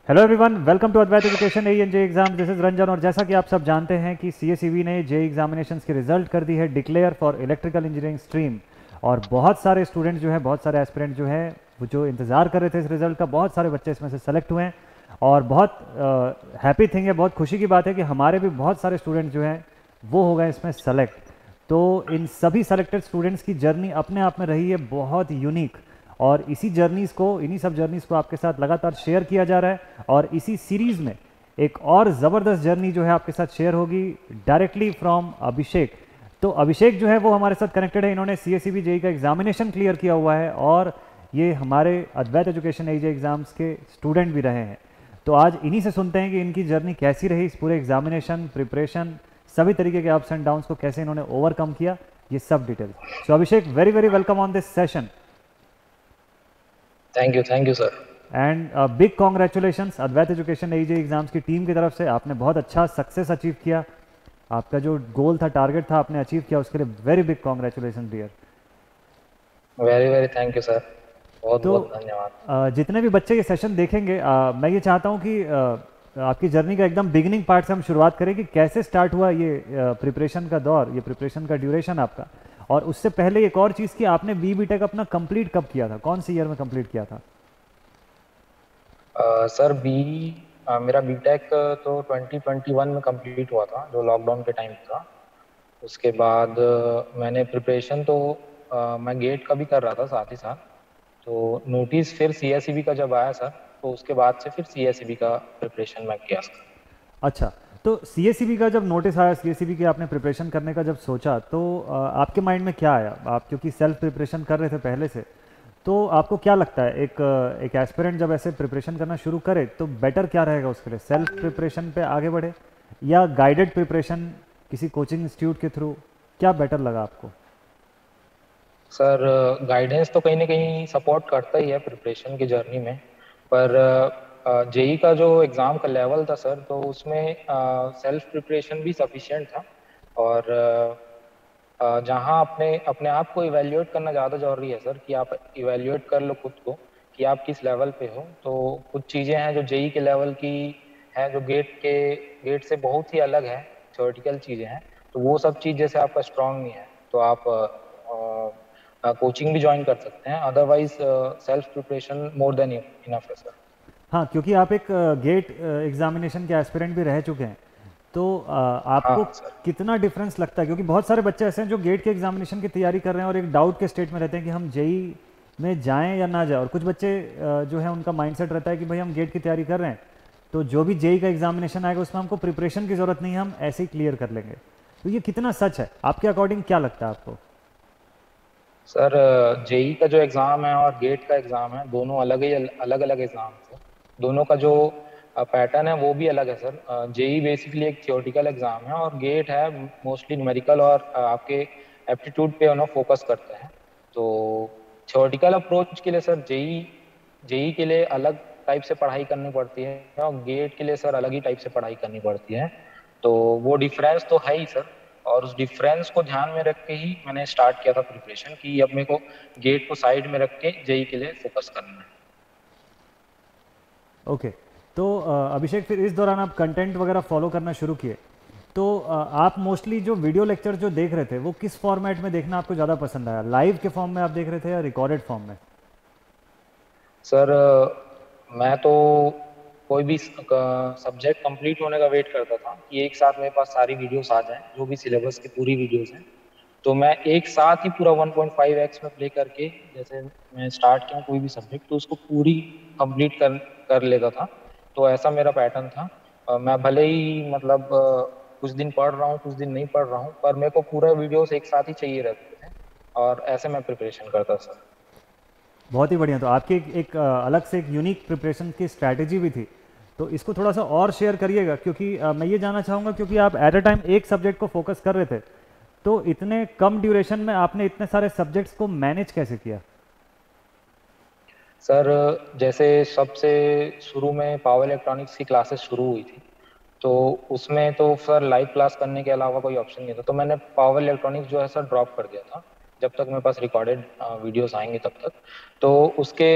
Hello everyone, welcome to Advait education A N J exam. This is Ranjan. और जैसा कि आप सब जानते हैं कि सीएसईबी ने जे एग्जामिनेशंस की रिजल्ट कर दी है declare for electrical engineering stream. और बहुत सारे स्टूडेंट्स जो हैं, बहुत सारे एस्पिरेंट जो हैं, वो जो इंतज़ार कर रहे थे इस रिजल्ट का, बहुत सारे बच्चे इसमें से सेलेक्ट हुए हैं। और बहुत हैप्पी थिंग है, बहुत खुशी की बात है कि हमारे भी बहुत सारे स्टूडेंट्स जो हैं वो हो गए इसमें सेलेक्ट। तो इन सभी सेलेक्टेड स्टूडेंट्स की जर्नी अपने आप में रही है बहुत यूनिक। और इसी जर्नीज़ को, इन्हीं सब जर्नीज़ को आपके साथ लगातार शेयर किया जा रहा है। और इसी सीरीज़ में एक और ज़बरदस्त जर्नी जो है आपके साथ शेयर होगी डायरेक्टली फ्रॉम अभिषेक। तो अभिषेक जो है वो हमारे साथ कनेक्टेड है। इन्होंने सीएसईबी जेई का एग्जामिनेशन क्लियर किया हुआ है और ये हमारे अद्वैत एजुकेशन एजे एग्ज़ाम्स के स्टूडेंट भी रहे हैं। तो आज इन्हीं से सुनते हैं कि इनकी जर्नी कैसी रही, इस पूरे एग्जामिनेशन प्रिपरेशन, सभी तरीके के अप्स एंड डाउन्स को कैसे इन्होंने ओवरकम किया, ये सब details. So Abhishek, very very welcome on this session. Thank you sir. And big congratulations Advait education AJ exams की टीम की तरफ से। आपने बहुत अच्छा सक्सेस अचीव किया। आपका जो गोल था, टारगेट था, आपने अचीव किया। उसके लिए very big congratulation dear. Very very thank you sir. बहुत तो बहुत धन्यवाद। जितने भी बच्चे ये सेशन देखेंगे, मैं ये चाहता हूँ कि आपकी जर्नी का एकदम बिगिनिंग पार्ट से हम शुरुआत करें कि कैसे स्टार्ट हुआ ये प्रिपरेशन का दौर, ये प्रिपरेशन का ड्यूरेशन आपका। और उससे पहले एक और चीज़ की, आपने बी टेक अपना कंप्लीट कब किया था, कौन सी ईयर में कंप्लीट किया था? सर मेरा बीटेक तो 2021 में कंप्लीट हुआ था, जो लॉकडाउन के टाइम था। उसके बाद मैंने प्रिपरेशन तो मैं गेट का भी कर रहा था साथ ही साथ। तो नोटिस फिर सीएसईबी का जब आया सर, तो उसके बाद से फिर सीएसईबी का प्रिपरेशन मैं किया सर। अच्छा, तो सीएसईबी का जब नोटिस आया, सीएसईबी की आपने प्रिपरेशन करने का जब सोचा, तो आपके माइंड में क्या आया? आप क्योंकि सेल्फ प्रिपरेशन कर रहे थे पहले से, तो आपको क्या लगता है एक एस्पिरेंट जब ऐसे प्रिपरेशन करना शुरू करे तो बेटर क्या रहेगा उसके लिए? सेल्फ प्रिपरेशन पे आगे बढ़े या गाइडेड प्रिपरेशन किसी कोचिंग इंस्टीट्यूट के थ्रू? क्या बेटर लगा आपको? सर गाइडेंस तो कहीं ना कहीं सपोर्ट करता ही है प्रिपरेशन की जर्नी में। पर जेई का जो एग्ज़ाम का लेवल था सर, तो उसमें सेल्फ प्रिपरेशन भी सफिशिएंट था। और जहाँ अपने अपने आप को इवेल्युएट करना ज़्यादा जरूरी है सर, कि आप इवेल्युएट कर लो खुद को कि आप किस लेवल पे हो। तो कुछ चीज़ें हैं जो जेई के लेवल की हैं, जो गेट से बहुत ही अलग है, थ्योरेटिकल चीज़ें हैं। तो वो सब चीज़ जैसे आपका स्ट्रांग नहीं है, तो आप कोचिंग भी ज्वाइन कर सकते हैं। Otherwise self preparation more than enough है सर। हाँ, क्योंकि आप एक गेट एग्जामिनेशन के एस्पिरेंट भी रह चुके हैं, तो हाँ आपको सर। कितना डिफरेंस लगता है? क्योंकि बहुत सारे बच्चे ऐसे हैं जो गेट के एग्जामिनेशन की तैयारी कर रहे हैं और एक डाउट के स्टेट में रहते हैं कि हम जेई में जाएं या ना जाएं। और कुछ बच्चे जो है उनका माइंडसेट रहता है कि भाई हम गेट की तैयारी कर रहे हैं, तो जो भी जेई का एग्जामिनेशन आएगा उसमें हमको प्रिपरेशन की ज़रूरत नहीं है, हम ऐसे ही क्लियर कर लेंगे। तो ये कितना सच है आपके अकॉर्डिंग, क्या लगता है आपको? सर जेई का जो एग्ज़ाम है और गेट का एग्ज़ाम है, दोनों अलग अलग एग्ज़ाम है। दोनों का जो पैटर्न है वो भी अलग है सर। जेई बेसिकली एक थियोरेटिकल एग्ज़ाम है और गेट है मोस्टली न्यूमेरिकल और आपके एप्टीट्यूड पे फोकस करते हैं। तो थियोरेटिकल अप्रोच के लिए सर जेई जेई के लिए अलग टाइप से पढ़ाई करनी पड़ती है, और गेट के लिए सर अलग ही टाइप से पढ़ाई करनी पड़ती है। तो वो डिफरेंस तो है ही सर। और उस डिफरेंस को ध्यान में रख के ही मैंने स्टार्ट किया था प्रिपरेशन, कि अब मेरे को गेट को साइड में रख के जेई के लिए फोकस करना है। ओके। तो अभिषेक, फिर इस दौरान आप कंटेंट वगैरह फॉलो करना शुरू किए, तो आप मोस्टली जो वीडियो लेक्चर जो देख रहे थे वो किस फॉर्मेट में देखना आपको ज़्यादा पसंद आया? लाइव के फॉर्म में आप देख रहे थे या रिकॉर्डेड फॉर्म में? सर मैं तो कोई भी सब्जेक्ट कंप्लीट होने का वेट करता था कि एक साथ मेरे पास सारी वीडियोस आ जाएं, जो भी सिलेबस की पूरी वीडियोस हैं। तो मैं एक साथ ही पूरा 1.5x में प्ले करके, जैसे मैं स्टार्ट किया कोई भी सब्जेक्ट, तो उसको पूरी कंप्लीट कर लेता था। तो ऐसा मेरा पैटर्न था। मैं भले ही मतलब कुछ दिन पढ़ रहा हूँ, कुछ दिन नहीं पढ़ रहा हूँ, पर मेरे को पूरा वीडियोस एक साथ ही चाहिए रहते थे। और ऐसे मैं प्रिपरेशन करता सर। बहुत ही बढ़िया। तो आपकी एक अलग से एक यूनिक प्रिपरेशन की स्ट्रैटेजी भी थी, तो इसको थोड़ा सा और शेयर करिएगा। क्योंकि मैं ये जानना चाहूँगा, क्योंकि आप एट अ टाइम एक सब्जेक्ट को फोकस कर रहे थे, तो इतने कम ड्यूरेशन में आपने इतने सारे सब्जेक्ट्स को मैनेज कैसे किया? सर जैसे सबसे शुरू में पावर इलेक्ट्रॉनिक्स की क्लासेस शुरू हुई थी, तो उसमें तो सर लाइव क्लास करने के अलावा कोई ऑप्शन नहीं था। तो मैंने पावर इलेक्ट्रॉनिक्स जो है सर ड्रॉप कर दिया था, जब तक मेरे पास रिकॉर्डेड वीडियोस आएंगे तब तक। तो उसके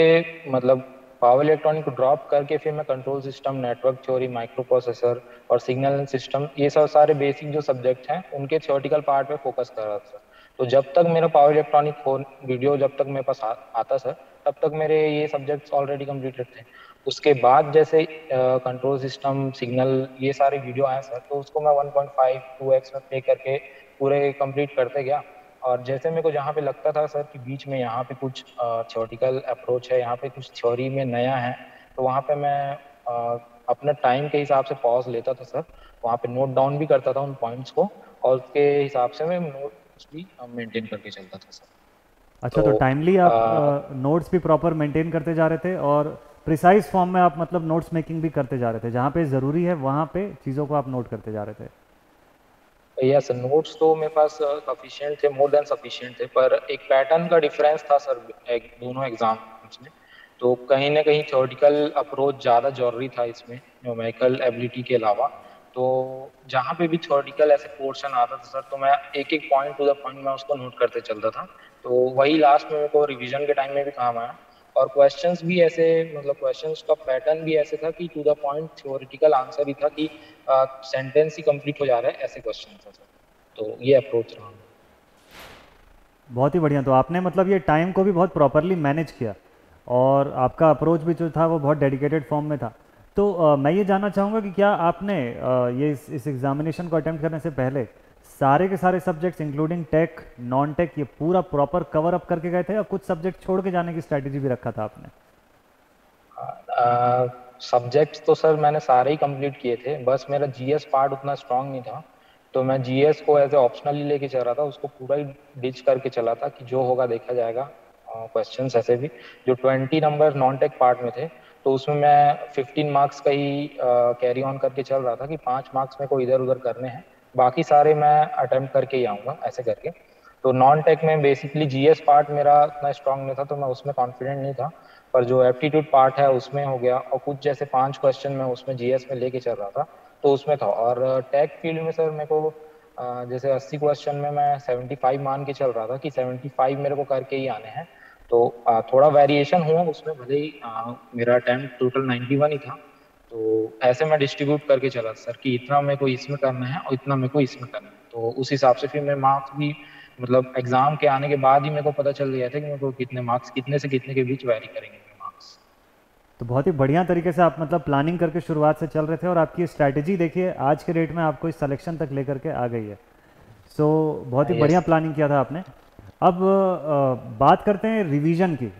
मतलब पावर इलेक्ट्रॉनिक को ड्रॉप करके फिर मैं control system, network theory, micro processor और सिग्नल सिस्टम, ये सब सारे बेसिक जो सब्जेक्ट हैं उनके थ्योरेटिकल पार्ट पे फोकस कर रहा था। तो जब तक मेरा पावर इलेक्ट्रॉनिक फोन वीडियो जब तक मेरे पास आता सर, तब तक मेरे ये सब्जेक्ट्स ऑलरेडी कंप्लीटेड थे। उसके बाद जैसे कंट्रोल सिस्टम, सिग्नल, ये सारे वीडियो आए सर, तो उसको मैं 1.5 2x में पे करके पूरे कंप्लीट करते गया। और जैसे मेरे को जहाँ पे लगता था सर कि बीच में यहाँ पे कुछ थ्योरेटिकल अप्रोच है, यहाँ पे कुछ थ्योरी में नया है, तो वहाँ पे मैं अपने टाइम के हिसाब से पॉज लेता था सर, वहाँ पे नोट डाउन भी करता था उन पॉइंट्स को, और उसके हिसाब से मैं नोट्स भी मेंटेन करके चलता था सर। अच्छा, तो तो टाइमली आप नोट्स भी प्रॉपर मेंटेन करते जा रहे थे और प्रिसाइज फॉर्म में आप मतलब नोट्स मेकिंग भी करते जा रहे थे, जहाँ पे ज़रूरी है वहाँ पे चीज़ों को आप नोट करते जा रहे थे। यस, नोट्स तो मेरे पास सफिशिएंट थे, मोर देन सफिशिएंट थे, पर एक पैटर्न का डिफरेंस था सर दोनों एग्जाम्स में। तो कहीं ना कहीं थ्योरेटिकल अप्रोच ज़्यादा जरूरी था इसमें न्यूमेरिकल एबिलिटी के अलावा। तो जहाँ पे भी थ्योरेटिकल ऐसे पोर्शन आता था सर, तो मैं एक एक पॉइंट टू द पॉइंट मैं उसको नोट करते चलता था। तो वही लास्ट में मेरे को रिवीजन के टाइम में भी काम आया। और क्वेश्चंस भी ऐसे, मतलब क्वेश्चंस का पैटर्न भी ऐसे था कि to the point theoretical answer ही था कि सेंटेंस ही कंप्लीट हो जा रहा है, ऐसे क्वेश्चन था सर। तो ये अप्रोच रहा। बहुत ही बढ़िया। तो आपने मतलब ये टाइम को भी बहुत प्रॉपरली मैनेज किया और आपका अप्रोच भी जो था वो बहुत डेडिकेटेड फॉर्म में था। तो मैं ये जानना चाहूँगा कि क्या आपने ये इस एग्जामिनेशन को अटेम्प्ट करने से पहले सारे के सारे subjects including tech, non tech, ये पूरा प्रॉपर कवर अप करके गए थे या कुछ सब्जेक्ट छोड़ के जाने की स्ट्रैटेजी भी रखा था आपने? सब्जेक्ट्स तो सर मैंने सारे ही कंप्लीट किए थे, बस मेरा जीएस पार्ट उतना स्ट्रांग नहीं था। तो मैं जीएस को एज ए ऑप्शनली लेके चल रहा था, उसको पूरा ही डिच करके चला था कि जो होगा देखा जाएगा। क्वेश्चंस ऐसे भी जो 20 नंबर नॉन टेक पार्ट में थे, तो उसमें मैं 15 मार्क्स का ही कैरी ऑन करके चल रहा था कि 5 मार्क्स मेरे को इधर उधर करने हैं, बाकी सारे मैं अटेम्प्ट करके ही आऊँगा ऐसे करके। तो नॉन टेक में बेसिकली जीएस पार्ट मेरा उतना स्ट्रांग नहीं था, तो मैं उसमें कॉन्फिडेंट नहीं था। पर जो एप्टीट्यूड पार्ट है उसमें हो गया, और कुछ जैसे 5 क्वेश्चन मैं उसमें जीएस में लेके चल रहा था, तो उसमें था। और टेक फील्ड में सर मेरे को जैसे 80 क्वेश्चन में मैं 75 मान के चल रहा था कि 75 मेरे को करके ही आने हैं। तो थोड़ा वेरिएशन हुआ उसमें, भले ही मेरा अटेम्प्ट टोटल 91 ही था। तो ऐसे मैं डिस्ट्रीब्यूट करके चला सर कि इतना मेरे को इसमें करना है और इतना मेरे को इसमें करना है। तो उस हिसाब से फिर मेरे मार्क्स भी, मतलब एग्जाम के आने के बाद ही मेरे को पता चल गया था कि मेरे को कितने मार्क्स, कितने से कितने के बीच वैरी करेंगे मेरे मार्क्स। तो बहुत ही बढ़िया तरीके से आप मतलब प्लानिंग करके शुरुआत से चल रहे थे और आपकी स्ट्रैटेजी देखिए आज के डेट में आपको इस सिलेक्शन तक लेकर के आ गई है। सो बहुत ही बढ़िया यस प्लानिंग किया था आपने। अब बात करते हैं रिवीजन की।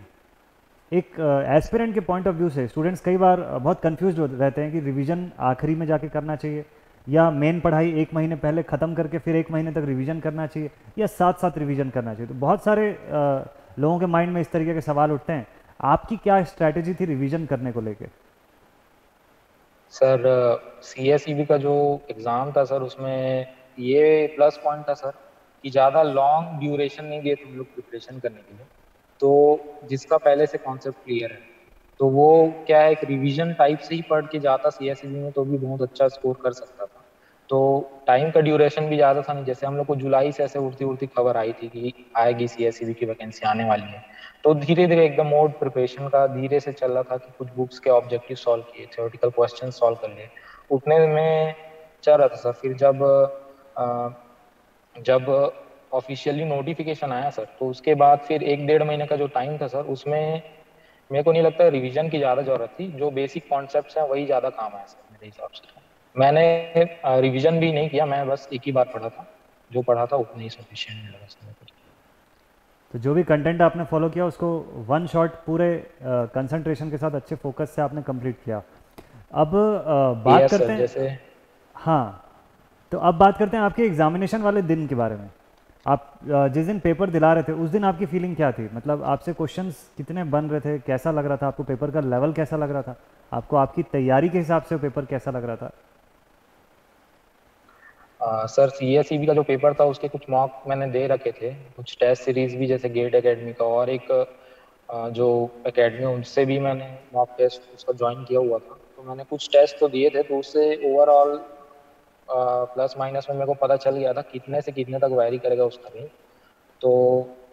एक एस्पिरेंट के पॉइंट ऑफ व्यू से स्टूडेंट्स कई बार बहुत कंफ्यूज रहते हैं कि रिवीजन आखिरी में जाके करना चाहिए या मेन पढ़ाई एक महीने पहले ख़त्म करके फिर एक महीने तक रिवीजन करना चाहिए या साथ साथ रिवीजन करना चाहिए। तो बहुत सारे लोगों के माइंड में इस तरीके के सवाल उठते हैं। आपकी क्या स्ट्रैटेजी थी रिवीजन करने को लेके? सर, सीएसईबी का जो एग्ज़ाम था सर, उसमें ये प्लस पॉइंट था सर कि ज़्यादा लॉन्ग ड्यूरेशन नहीं दिए तुम लोग प्रिपरेशन करने के लिए। तो जिसका पहले से कॉन्सेप्ट क्लियर है, तो वो क्या है, एक रिवीजन टाइप से ही पढ़ के जाता सीएसईबी में तो भी बहुत अच्छा स्कोर कर सकता था। तो टाइम का ड्यूरेशन भी ज़्यादा था नहीं, जैसे हम लोग को जुलाई से ऐसे उड़ती उड़ती खबर आई थी कि आएगी सीएसईबी की वैकेंसी आने वाली है। तो धीरे धीरे एकदम मोड प्रिपरेशन का धीरे से चल रहा था कि कुछ बुक्स के ऑब्जेक्टिव सॉल्व किए, थ्योरेटिकल क्वेश्चन सॉल्व कर लिए, उतने में चल रहा था सर। फिर जब ऑफिशियली नोटिफिकेशन आया सर, तो उसके बाद फिर 1 डेढ़ महीने का जो टाइम था सर, उसमें मेरे को नहीं लगता रिवीजन की ज़्यादा जरूरत थी। जो बेसिक कॉन्सेप्ट्स हैं वही ज़्यादा काम आया सर मेरे हिसाब से। मैंने रिवीजन भी नहीं किया, मैं बस एक ही बार पढ़ा था, जो पढ़ा था उतना ही सफिशिएंट लगा सर मेरे को। तो जो भी कंटेंट आपने फॉलो किया उसको वन शॉट पूरे कंसंट्रेशन के साथ अच्छे फोकस से आपने कंप्लीट किया। अब बात यस करते सर, हैं। जैसे हाँ, तो अब बात करते हैं आपके एग्जामिनेशन वाले दिन के बारे में। आप जिस दिन पेपर दिला रहे थे उस दिन आपकी फीलिंग क्या थी? मतलब आपसे क्वेश्चंस कितने बन रहे थे, कैसा लग रहा था आपको, पेपर का लेवल कैसा लग रहा था आपको, आपकी तैयारी के हिसाब से पेपर कैसा लग रहा था? सर सीएसईबी का जो पेपर था उसके कुछ मॉक मैंने दे रखे थे, कुछ टेस्ट सीरीज भी, जैसे गेट एकेडमी का, और एक जो एकेडमी उनसे भी मैंने मॉक टेस्ट उसका ज्वाइन किया हुआ था। तो मैंने कुछ टेस्ट तो दिए थे, तो उससे ओवरऑल प्लस माइनस में मेरे को पता चल गया था कितने से कितने तक वैरी करेगा उसका रेंज। तो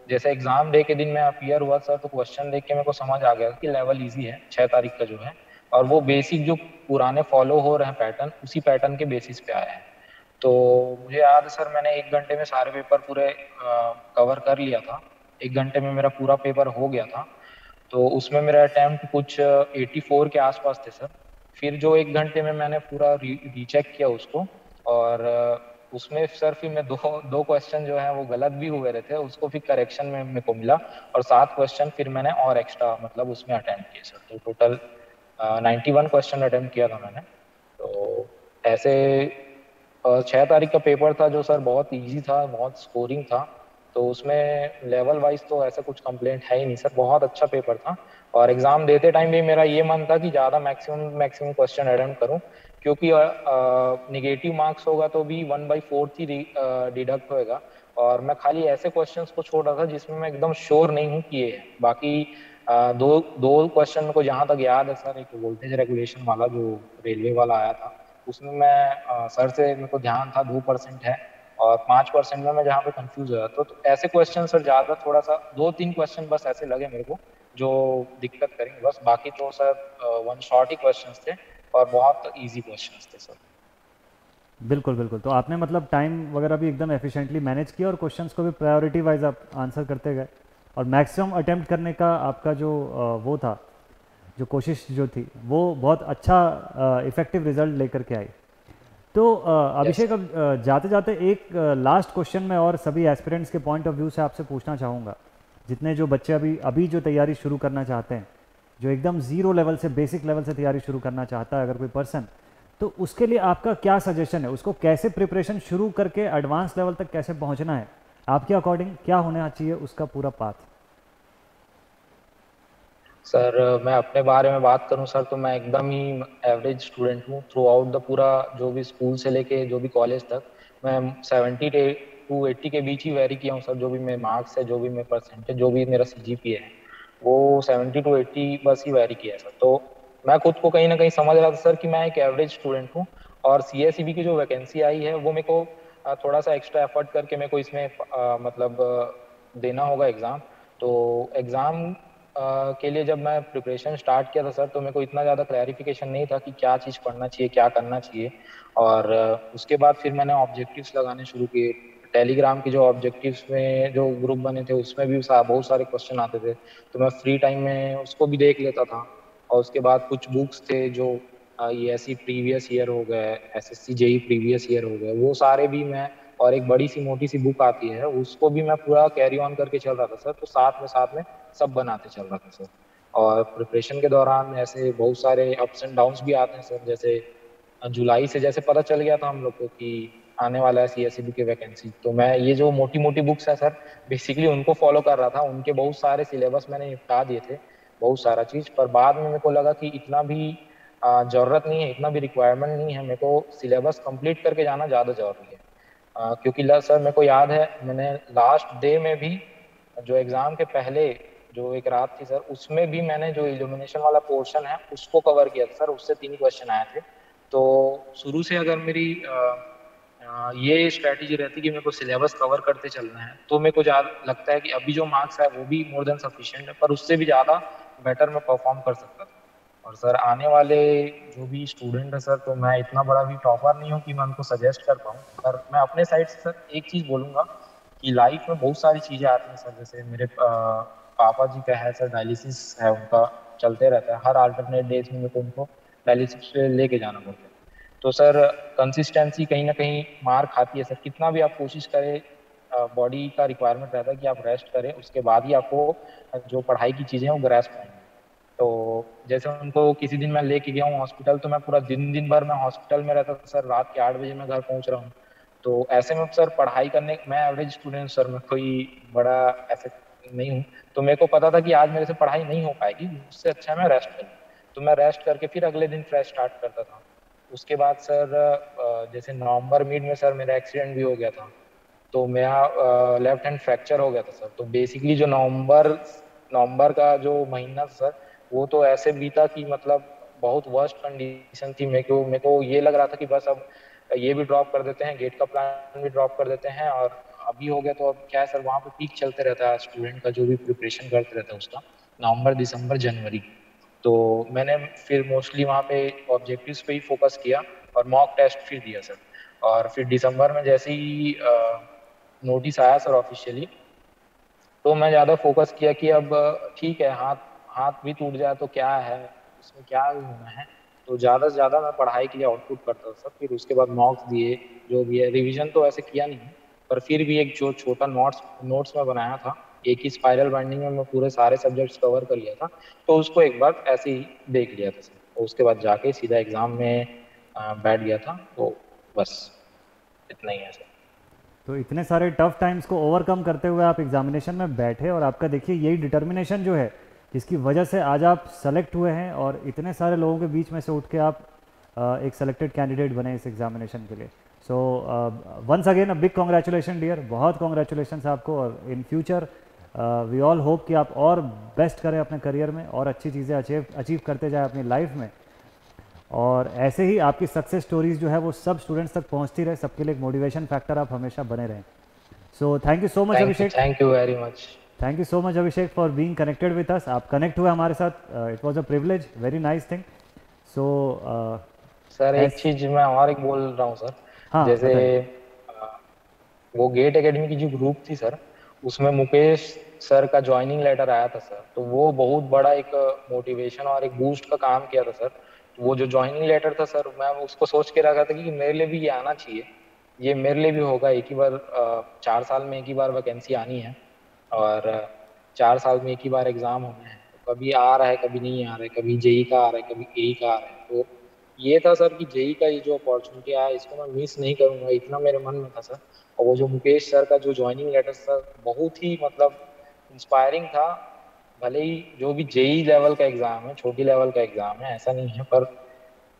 जैसे एग्जाम डे के दिन मैं अपीयर हुआ सर, तो क्वेश्चन देख के मेरे को समझ आ गया कि लेवल इजी है 6 तारीख का जो है, और वो बेसिक जो पुराने फॉलो हो रहे हैं पैटर्न, उसी पैटर्न के बेसिस पे आए हैं। तो मुझे याद है सर, मैंने 1 घंटे में सारे पेपर पूरे कवर कर लिया था। 1 घंटे में मेरा पूरा पेपर हो गया था। तो उसमें मेरा अटेम्प्ट कुछ 84 के आसपास थे सर। फिर जो 1 घंटे में मैंने पूरा रीचेक किया उसको, और उसमें सर फिर मैं दो दो क्वेश्चन जो है वो गलत भी हुए रहे थे, उसको फिर करेक्शन में मेरे को मिला। और 7 क्वेश्चन फिर मैंने और एक्स्ट्रा मतलब उसमें अटेम्प्ट किए सर। तो टोटल 91 क्वेश्चन अटेम्प्ट किया था मैंने। तो ऐसे 6 तारीख का पेपर था जो सर बहुत इजी था, बहुत स्कोरिंग था। तो उसमें लेवल वाइज तो ऐसा कुछ कंप्लेंट है ही नहीं सर, बहुत अच्छा पेपर था। और एग्जाम देते टाइम भी मेरा ये मन था कि ज़्यादा मैक्सिमम मैक्सिमम क्वेश्चन अटेम्प्ट करूं, क्योंकि निगेटिव मार्क्स होगा तो भी 1/4 ही डिडक्ट होएगा। और मैं खाली ऐसे क्वेश्चंस को छोड़ रहा था जिसमें मैं एकदम श्योर नहीं हूँ कि ये है। बाकी दो दो क्वेश्चन मेरे को जहाँ तक याद है सर, एक वोल्टेज रेगुलेशन वाला जो रेलवे वाला आया था, उसमें मैं सर से मेरे को ध्यान था 2% है, और 5% में मैं जहाँ पे कंफ्यूज हो जाता। तो ऐसे क्वेश्चन सर ज़्यादा थोड़ा सा 2-3 क्वेश्चन बस ऐसे लगे मेरे को जो दिक्कत करेंगे बस। बाकी तो सर वन शॉट ही क्वेश्चंस थे, और बहुत इजी क्वेश्चंस थे सर। बिल्कुल बिल्कुल। तो आपने मतलब टाइम वगैरह भी एकदम एफिशिएंटली मैनेज किया और क्वेश्चंस को भी प्रायोरिटी वाइज आप आंसर करते गए, और मैक्सिमम अटेम्प्ट करने का आपका जो वो था, जो कोशिश जो थी, वो बहुत अच्छा इफेक्टिव रिजल्ट लेकर के आई। तो यस अभिषेक, सर। अब जाते जाते एक लास्ट क्वेश्चन मैं और सभी एस्पिरेंट्स के पॉइंट ऑफ व्यू से आपसे पूछना चाहूँगा। जितने जो बच्चे अभी अभी जो तैयारी शुरू करना चाहते हैं, जो एकदम ज़ीरो लेवल से, बेसिक लेवल से तैयारी शुरू करना चाहता है अगर कोई पर्सन, तो उसके लिए आपका क्या सजेशन है? उसको कैसे प्रिपरेशन शुरू करके एडवांस लेवल तक कैसे पहुंचना है? आपके अकॉर्डिंग क्या होना चाहिए उसका पूरा पाथ? सर मैं अपने बारे में बात करूं सर, तो मैं एकदम ही एवरेज स्टूडेंट हूं थ्रू आउट द पूरा, जो भी स्कूल से लेके जो भी कॉलेज तक। मैं 70 to 80 के बीच ही वेरी किया हूं सर। जो भी मेरे मार्क्स है, जो भी मेरे परसेंटेज, जो भी मेरा सीजीपीए है, वो 70 to 80 बस ही वेरी किया है सर। तो मैं खुद को कहीं ना कहीं समझ रहा था सर कि मैं एक एवरेज स्टूडेंट हूँ। और सीएसईबी की जो वैकेंसी आई है वो मेरे को थोड़ा सा एक्स्ट्रा एफर्ट करके मेरे को इसमें मतलब देना होगा एग्ज़ाम। तो एग्ज़ाम के लिए जब मैं प्रिपरेशन स्टार्ट किया था सर, तो मेरे को इतना ज़्यादा क्लैरिफिकेशन नहीं था कि क्या चीज़ पढ़ना चाहिए, क्या करना चाहिए। और उसके बाद फिर मैंने ऑब्जेक्टिव्स लगाने शुरू किए। टेलीग्राम की जो ऑब्जेक्टिव्स में जो ग्रुप बने थे, उसमें भी बहुत सारे क्वेश्चन आते थे, तो मैं फ्री टाइम में उसको भी देख लेता था। और उसके बाद कुछ बुक्स थे जो ये ऐसी प्रीवियस ईयर हो गए, एसएससी जेई प्रीवियस ईयर हो गए, वो सारे भी मैं, और एक बड़ी सी मोटी सी बुक आती है, उसको भी मैं पूरा कैरी ऑन करके चल रहा था सर। तो साथ में सब बनाते चल रहा था सर। और प्रिपरेशन के दौरान ऐसे बहुत सारे अप्स एंड डाउन्स भी आते हैं सर। जैसे जुलाई से जैसे पता चल गया था हम लोग को कि आने वाला है सीएसईबी की वैकेंसी, तो मैं ये जो मोटी मोटी बुक्स है सर, बेसिकली उनको फॉलो कर रहा था। उनके बहुत सारे सिलेबस मैंने निपटा दिए थे, बहुत सारा चीज। पर बाद में मेरे को लगा कि इतना भी जरूरत नहीं है, इतना भी रिक्वायरमेंट नहीं है, मेरे को सिलेबस कंप्लीट करके जाना ज़्यादा जरूरी है। क्योंकि सर मेरे को याद है, मैंने लास्ट डे में भी, जो एग्जाम के पहले जो एक रात थी सर, उसमें भी मैंने जो इल्यूमिनेशन वाला पोर्शन है उसको कवर किया था सर। उससे 3 क्वेश्चन आए थे। तो शुरू से अगर मेरी ये स्ट्रैटेजी रहती कि मेरे को सिलेबस कवर करते चलना है, तो मेरे को ज्यादा लगता है कि अभी जो मार्क्स है वो भी मोर देन सफिशिएंट है, पर उससे भी ज्यादा बेटर मैं परफॉर्म कर सकता था। और सर आने वाले जो भी स्टूडेंट है सर, तो मैं इतना बड़ा भी टॉपर नहीं हूँ कि मैं उनको सजेस्ट कर पाऊँ, पर मैं अपने साइड से सर एक चीज बोलूंगा कि लाइफ में बहुत सारी चीजें आती हैं सर। जैसे मेरे पापा जी का है सर, डायलिसिस है उनका, चलते रहता है हर अल्टरनेट डेज में, मेरे को उनको डायलिसिस पे लेके जाना पड़ता है। तो सर कंसिस्टेंसी कहीं ना कहीं मार खाती है सर। कितना भी आप कोशिश करें, बॉडी का रिक्वायरमेंट रहता है कि आप रेस्ट करें, उसके बाद ही आपको जो पढ़ाई की चीजें हैं वो ग्रैस्प होंगी। तो जैसे उनको किसी दिन मैं लेके गया हूँ हॉस्पिटल, तो मैं पूरा दिन दिन भर मैं हॉस्पिटल में रहता था सर। रात के 8 बजे मैं घर पहुंच रहा हूँ। तो ऐसे में सर पढ़ाई करने, मैं एवरेज स्टूडेंट सर, मैं कोई बड़ा ऐसे नहीं हूँ। तो मेरे को पता था कि आज मेरे से पढ़ाई नहीं हो पाएगी, उससे अच्छा है मैं रेस्ट करूँ। तो मैं रेस्ट करके फिर अगले दिन फ्रेश स्टार्ट करता था। उसके बाद सर जैसे नवंबर मिड में सर मेरा एक्सीडेंट भी हो गया था। तो मेरा लेफ्ट हैंड फ्रैक्चर हो गया था सर। तो बेसिकली जो नवंबर नवंबर का जो महीना था सर, वो तो ऐसे बीता कि मतलब बहुत वर्स्ट कंडीशन थी। मेरे को ये लग रहा था कि बस अब ये भी ड्रॉप कर देते हैं, गेट का प्लान भी ड्रॉप कर देते हैं, और अभी हो गया तो अब क्या है सर, वहाँ पे पीक चलते रहता है स्टूडेंट का, जो भी प्रिपरेशन करते रहता है उसका, नवंबर दिसंबर जनवरी। तो मैंने फिर मोस्टली वहाँ पे ऑब्जेक्टिव्स पे ही फोकस किया और मॉक टेस्ट फिर दिया सर। और फिर दिसंबर में जैसे ही नोटिस आया सर ऑफिशियली, तो मैं ज़्यादा फोकस किया कि अब ठीक है, हाथ हाथ भी टूट जाए तो क्या है, उसमें क्या ही होना है। तो ज़्यादा से ज़्यादा मैं पढ़ाई के लिए आउटपुट करता था सर। फिर उसके बाद मॉक्स दिए, जो भी है रिवीजन तो ऐसे किया नहीं, पर फिर भी एक जो छोटा नोट्स नोट्स में बनाया था, एक ही स्पाइरल बाइंडिंग में मैं पूरे सारे सब्जेक्ट्स कवर कर लिया था। तो उसको एक बार ऐसे ही देख लिया था सर, तो उसके बाद जाके सीधा एग्जाम में बैठ गया था। तो बस इतना ही है सर। तो इतने सारे टफ टाइम्स को ओवरकम करते हुए आप एग्जामिनेशन में बैठे, और आपका देखिए यही डिटर्मिनेशन जो है जिसकी वजह से आज आप सेलेक्ट हुए हैं, और इतने सारे लोगों के बीच में से उठ के आप एक सेलेक्टेड कैंडिडेट बने इस एग्जामिनेशन के लिए। So once again a big congratulation dear, बहुत कॉन्ग्रेचुलेशन आपको। और in future we all hope कि आप और बेस्ट करें अपने करियर में, और अच्छी चीज़ें अचीव करते जाए अपनी लाइफ में, और ऐसे ही आपकी सक्सेस स्टोरीज जो है वो सब स्टूडेंट्स तक पहुंचती रहे, सबके लिए एक मोटिवेशन फैक्टर आप हमेशा बने रहें। सो thank you so much Abhishek, thank you very much. Thank you so much Abhishek for being connected with us. आप कनेक्ट हुए हमारे साथ, it was a privilege, very nice thing. So sir एक S चीज मैं और एक बोल रहा हूँ सर। हाँ जैसे बताइए। अ, वो गेट एकेडमी की जो ग्रुप थी सर, उसमें मुकेश सर का ज्वाइनिंग लेटर आया था सर, तो वो बहुत बड़ा एक मोटिवेशन और एक बूस्ट का काम किया था सर। तो वो जो ज्वाइनिंग लेटर था सर, मैं उसको सोच के रखा था कि मेरे लिए भी ये आना चाहिए, ये मेरे लिए भी होगा। एक ही बार 4 साल में एक ही बार वैकेंसी आनी है, और 4 साल में एक ही बार एग्जाम होना है। तो कभी आ रहा है कभी नहीं आ रहा है, कभी जेई का आ रहा है कभी एई का आ रहा है। तो ये था सर कि जेई का ये जो अपॉर्चुनिटी आया, इसको मैं मिस नहीं करूंगा, इतना मेरे मन में था सर। और वो जो मुकेश सर का जो ज्वाइनिंग लेटर सर, बहुत ही मतलब इंस्पायरिंग था। भले ही जो भी जेई लेवल का एग्जाम है, छोटी लेवल का एग्जाम है, ऐसा नहीं है, पर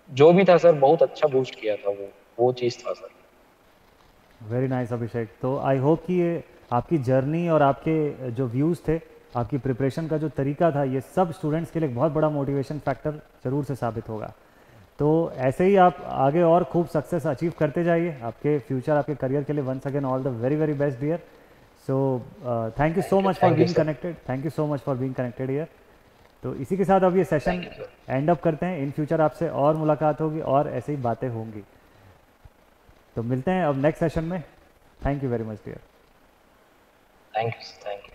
जो भी था सर, बहुत अच्छा बूस्ट किया था वो चीज था सर। वेरी नाइस अभिषेक। तो आई होप कि ये आपकी जर्नी और आपके जो व्यूज़ थे, आपकी प्रिपरेशन का जो तरीका था, ये सब स्टूडेंट्स के लिए एक बहुत बड़ा मोटिवेशन फैक्टर ज़रूर से साबित होगा। तो ऐसे ही आप आगे और खूब सक्सेस अचीव करते जाइए आपके फ्यूचर, आपके करियर के लिए। Once again all the very very best dear. So thank you so much for thank you being sir. Connected, thank you so much for being connected here. तो इसी के साथ अब ये session thank you sir. End up करते हैं। In future आपसे और मुलाकात होगी और ऐसे ही बातें होंगी। तो मिलते हैं अब नेक्स्ट सेशन में। Thank you very much dear. Thank you.